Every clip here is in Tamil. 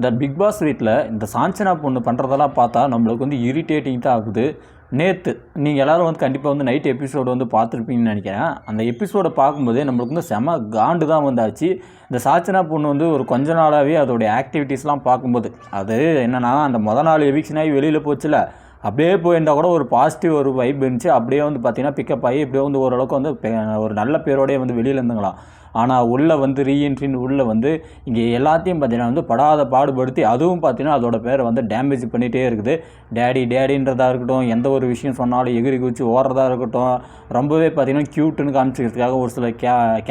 இந்த பிக் பாஸ் வீட்டில் இந்த சாஞ்சனா பொண்ணு பண்ணுறதெல்லாம் பார்த்தா நம்மளுக்கு வந்து இரிட்டேட்டிங் தான் ஆகுது. நேற்று நீங்கள் எல்லோரும் வந்து கண்டிப்பாக வந்து நைட் எபிசோடு வந்து பார்த்துருப்பீங்கன்னு நினைக்கிறேன். அந்த எபிசோடை பார்க்கும்போதே நம்மளுக்கு வந்து செம காண்டு தான் வந்தாச்சு. இந்த சாச்சனா பொண்ணு வந்து ஒரு கொஞ்ச நாளாகவே அதோடைய ஆக்டிவிட்டீஸ்லாம் பார்க்கும்போது அது என்னென்னா, அந்த நாள் எவிக்ஷன் ஆகி வெளியில் போச்சுல, அப்படியே போயிருந்தால் கூட ஒரு பாசிட்டிவ் ஒரு வைப் இருந்துச்சு. அப்படியே வந்து பார்த்திங்கன்னா பிக்கப் ஆகி இப்படியே வந்து ஓரளவுக்கு வந்து ஒரு நல்ல பேரோடய வந்து வெளியில் இருந்துங்களாம். ஆனால் உள்ளே வந்து ரீஎன்ட்ரின்னு உள்ளே வந்து இங்கே எல்லாத்தையும் பார்த்திங்கன்னா வந்து படாத பாடுபடுத்தி, அதுவும் பார்த்திங்கன்னா அதோட பேரை வந்து டேமேஜ் பண்ணிகிட்டே இருக்குது. டேடின்றதாக இருக்கட்டும், எந்த ஒரு விஷயம் சொன்னாலும் எகிரி குச்சி ஓடுறதா இருக்கட்டும், ரொம்பவே பார்த்திங்கன்னா க்யூட்டுன்னு காமிச்சிக்கிறதுக்காக ஒரு சில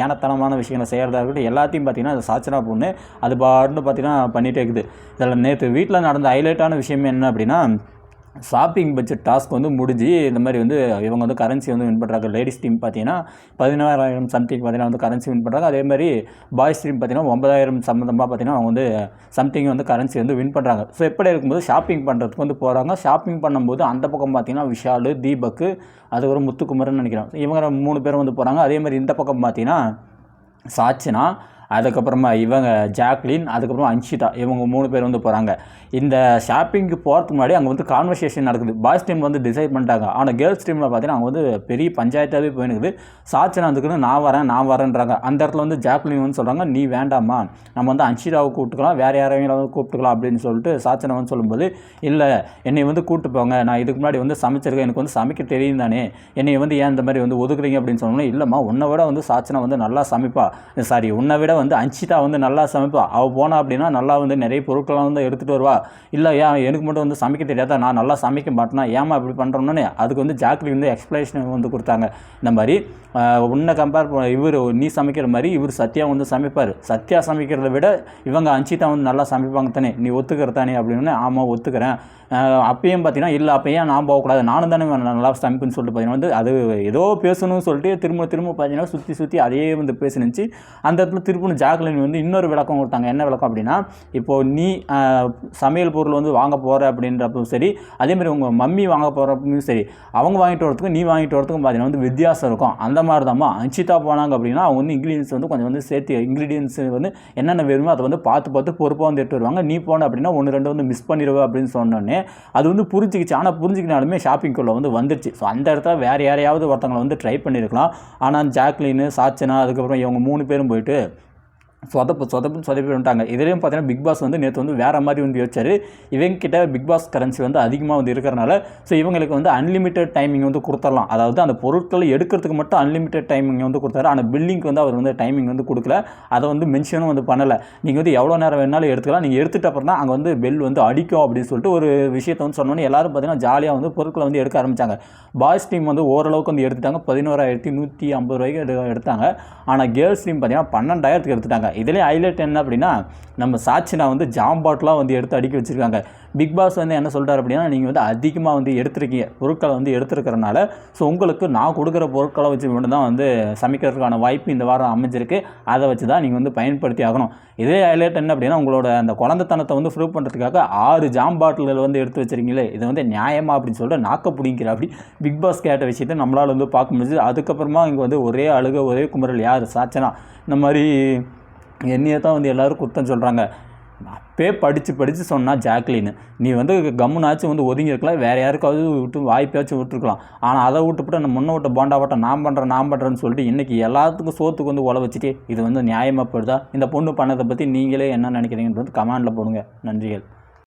கேனத்தனமான விஷயங்களை செய்கிறதா இருக்கட்டும், எல்லாத்தையும் பார்த்திங்கன்னா அது சாச்சனா பொண்ணு அது பாட்டுன்னு பார்த்திங்கன்னா பண்ணிகிட்டே இருக்குது. இதில் நேற்று வீட்டில் நடந்த ஹைலைட்டான விஷயம் என்ன அப்படின்னா, ஷாப்பிங் பட்ஜெட் டாஸ்க் வந்து முடிஞ்சு இந்த மாதிரி வந்து இவங்க வந்து கரன்சி வந்து வின் பண்ணுறாங்க. லேடிஸ் டீம் பார்த்தீங்கன்னா 16,000 சம்திங் பார்த்தீங்கன்னா வந்து கரன்சி வின் பண்ணுறாங்க. அதே மாதிரி பாய்ஸ் டீம் பார்த்தீங்கன்னா 9,000 சம்மந்தமாக பார்த்தீங்கன்னா அவங்க வந்து சம்திங் வந்து கரன்சி வந்து வின் பண்ணுறாங்க. ஸோ எப்படி இருக்கும்போது ஷாப்பிங் பண்ணுறதுக்கு வந்து போகிறாங்க. ஷாப்பிங் பண்ணும்போது அந்த பக்கம் பார்த்தீங்கன்னா விஷால், தீபக், அதுக்கப்புறம் முத்துக்குமரன் நினைக்கிறேன், இவங்க 3 பேரும் வந்து போகிறாங்க. அதே மாதிரி இந்த பக்கம் பார்த்தீங்கன்னா சாச்சனா, அதுக்கப்புறமா இவங்க ஜாக்லின், அதுக்கப்புறம் அன்ஷிதா, இவங்க 3 பேர் வந்து போகிறாங்க. இந்த ஷாப்பிங்க்கு போகிறதுக்கு முன்னாடி அங்கே வந்து கான்வர்சேஷன் நடக்குது. பாய்ஸ் டீம் வந்து டிசைட் பண்ணிட்டாங்க. ஆனால் கேர்ள்ஸ் டீமில் பார்த்தீங்கன்னா அங்கே வந்து பெரிய பஞ்சாயத்தாகவே போயினுக்குது. சாச்சனா அதுக்குன்னு நான் வரேன்றாங்க. அந்த இடத்துல வந்து ஜாக்லின் வந்து சொல்கிறாங்க, நீ வேண்டாமா, நம்ம வந்து அன்ஷிதாவை கூப்பிட்டுக்கலாம், வேறு யாரையும் வந்து கூப்பிட்டுக்கலாம் அப்படின்னு சொல்லிட்டு சாச்சனா வந்து சொல்லும்போது, இல்லை என்னை வந்து கூப்பிட்டு போங்க, நான் இதுக்கு முன்னாடி வந்து சமைச்சிருக்கேன், எனக்கு வந்து சமைக்க தெரியும் தானே, என்னை வந்து ஏன் இந்த மாதிரி வந்து ஒதுக்குறீங்க அப்படின்னு சொன்னோன்னே, இல்லைம்மா உன்னை விட வந்து சாச்சனா வந்து நல்லா சமைப்பா, சாரி உன்னை விட வந்து அன்ஷிதா வந்து நல்லா சமைப்பா, அவள் போனா அப்படின்னா நல்லா வந்து நிறைய பொருட்கள்லாம் வந்து எடுத்துகிட்டு வருவா, இல்லை ஏன் எனக்கு மட்டும் வந்து சமைக்க தெரியாதா, நான் நல்லா சமைக்க மாட்டேனா, ஏமா இப்படி பண்ணுறோன்னே அதுக்கு வந்து ஜாக்லின் வந்து எக்ஸ்ப்ளனேஷன் வந்து கொடுத்தாங்க. இந்த மாதிரி உன்னை கம்பேர் இவர் நீ சமைக்கிற மாதிரி இவர் சத்யா வந்து சமைப்பார், சத்யா சமைக்கிறத விட இவங்க அன்ஷிதா வந்து நல்லா சமைப்பாங்க தானே, நீ ஒத்துக்கிற தானே அப்படின்னு. ஆமாம் ஒத்துக்கிறேன். அப்பயும் பார்த்தீங்கன்னா இல்லை அப்போ ஏன் நான் போகக்கூடாது, நானும் தானே நல்லா சமைப்புன்னு சொல்லிட்டு பார்த்தீங்கன்னா வந்து அது ஏதோ பேசணும்னு சொல்லிட்டு திரும்ப பார்த்தீங்கன்னா சுற்றி அதே வந்து பேசினுச்சு. அந்த இடத்துல திரும்ப ஜாக்லின் வந்து இன்னொரு விளக்கம் கொடுத்தாங்க. என்ன விளக்கம் அப்படின்னா, இப்போது நீ சமையல் பொருள் வந்து வாங்க போகிற அப்படின்றப்பவும் சரி, அதேமாதிரி உங்கள் மம்மி வாங்க போகிறப்பவும் சரி, அவங்க வாங்கிட்டு வரத்துக்கும் நீ வாங்கிட்டு வரத்துக்கும் பார்த்தீங்கன்னா வந்து வித்தியாசம் இருக்கும். அந்த மாதிரி தான்மா அன்ஷிதா போனாங்க அப்படின்னா அவங்க வந்து இன்க்ரீடியன்ஸ் வந்து கொஞ்சம் வந்து சேர்த்து இன்க்ரீடியன்ஸ் வந்து என்னென்ன வேணுமோ அதை வந்து பார்த்து பொறுப்பாக வந்து எடுத்து வருவாங்க. நீ போன அப்படின்னா 1-2 வந்து மிஸ் பண்ணிடுவேன் அப்படின்னு சொன்னோன்னே அது வந்து புரிஞ்சிக்கிச்சு. ஆனால் புரிஞ்சிக்கினாலுமே ஷாப்பிங்குள்ளே வந்து வந்துருச்சு. ஸோ அந்த இடத்துல வேறு யாரையாவது ஒருத்தவங்களை வந்து ட்ரை பண்ணியிருக்கலாம். ஆனால் ஜாக்லின், சாச்சனா, அதுக்கப்புறம் இவங்க 3 பேரும் போயிட்டு சொதப்பி வந்துட்டாங்க. இதுலேயும் பார்த்தீங்கன்னா பிக் பாஸ் வந்து நேற்று வந்து வேறு மாதிரி வந்து யோசிச்சார். இவங்ககிட்ட பிக் பாஸ் கரன்சி வந்து அதிகமாக வந்து இருக்கிறனால ஸோ இவங்களுக்கு வந்து அன்லிமிட்டட் டைமிங் வந்து கொடுத்துடலாம். அதாவது அந்த பொருட்களை எடுக்கிறதுக்கு மட்டும் அன்லிமிட்டட் டைமிங் வந்து கொடுத்தாரு. ஆனால் பில்லிங்க்கு வந்து அவர் வந்து டைமிங் வந்து கொடுக்கல. அதை வந்து மென்ஷனும் வந்து பண்ணலை. நீங்கள் வந்து எவ்வளோ நேரம் வேணாலும் எடுத்துக்கலாம், நீங்கள் எடுத்துகிட்ட அப்புறம் தான் அங்கே வந்து பெல் வந்து அடிக்கும் அப்படின்னு சொல்லிட்டு ஒரு விஷயத்தை வந்து சொன்னோன்னே எல்லாரும் பார்த்தீங்கன்னா ஜாலியாக வந்து பொருட்களை வந்து எடுக்க ஆரம்பித்தாங்க. பாய்ஸ் டீம் வந்து ஓரளவுக்கு வந்து எடுத்துட்டாங்க. 11,150 ரூபாய்க்கு எடுத்தாங்க. ஆனால் கேர்ள்ஸ் டீம் பார்த்தீங்கன்னா 12,000க்கு எடுத்துட்டாங்க. இதுலேயே ஹைலைட் என்ன அப்படின்னா, நம்ம சாச்சனா வந்து ஜாம்பாட்லாம் வந்து எடுத்து அடுக்கி வச்சுருக்காங்க. பிக் பாஸ் வந்து என்ன சொல்கிறார் அப்படின்னா, நீங்கள் வந்து அதிகமாக வந்து எடுத்துருக்கீங்க, பொருட்களை வந்து எடுத்துருக்கிறனால ஸோ உங்களுக்கு நான் கொடுக்குற பொருட்களை வச்சு மட்டும் தான் வந்து சமைக்கிறதுக்கான வாய்ப்பு இந்த வாரம் அமைஞ்சிருக்கு, அதை வச்சு தான் நீங்கள் வந்து பயன்படுத்தி ஆகணும். இதே ஹைலைட் என்ன அப்படின்னா, உங்களோட அந்த குழந்தைத்தனத்தை வந்து ப்ரூவ் பண்ணுறதுக்காக 6 ஜாம்பாட்டில்கள் வந்து எடுத்து வச்சுருக்கீங்களே, இது வந்து நியாயமா அப்படின்னு சொல்லிட்டு நாக்க பிடிங்கிற அப்படி பிக் பாஸ் கேட்ட விஷயத்தை நம்மளால் வந்து பார்க்க முடியுது. அதுக்கப்புறமா இங்கே வந்து ஒரே அழுக ஒரே குமரல் யார், சாச்சனா. இந்த மாதிரி என்னையே தான் வந்து எல்லோரும் குத்தம் சொல்கிறாங்க. அப்பயே படித்து சொன்னால் ஜாக்லின், நீ வந்து கம்முனாச்சும் வந்து ஒதுங்கிருக்கலாம், வேறு யாருக்காவது விட்டு வாய்ப்பாச்சும் விட்டுருக்கலாம். ஆனால் அதை விட்டுப்பட்டு நம்ம முன்ன விட்ட போண்டாவட்ட நான் பண்ணுறேன்னு சொல்லிட்டு இன்றைக்கி எல்லாத்துக்கும் சோத்துக்கு வந்து உழ வச்சுட்டு இது வந்து நியாயமாக போயிடுதா? இந்த பொண்ணு பண்ணதை பற்றி நீங்களே என்ன நினைக்கிறீங்கன்றது கமெண்டில் போடுங்க. நன்றிகள்.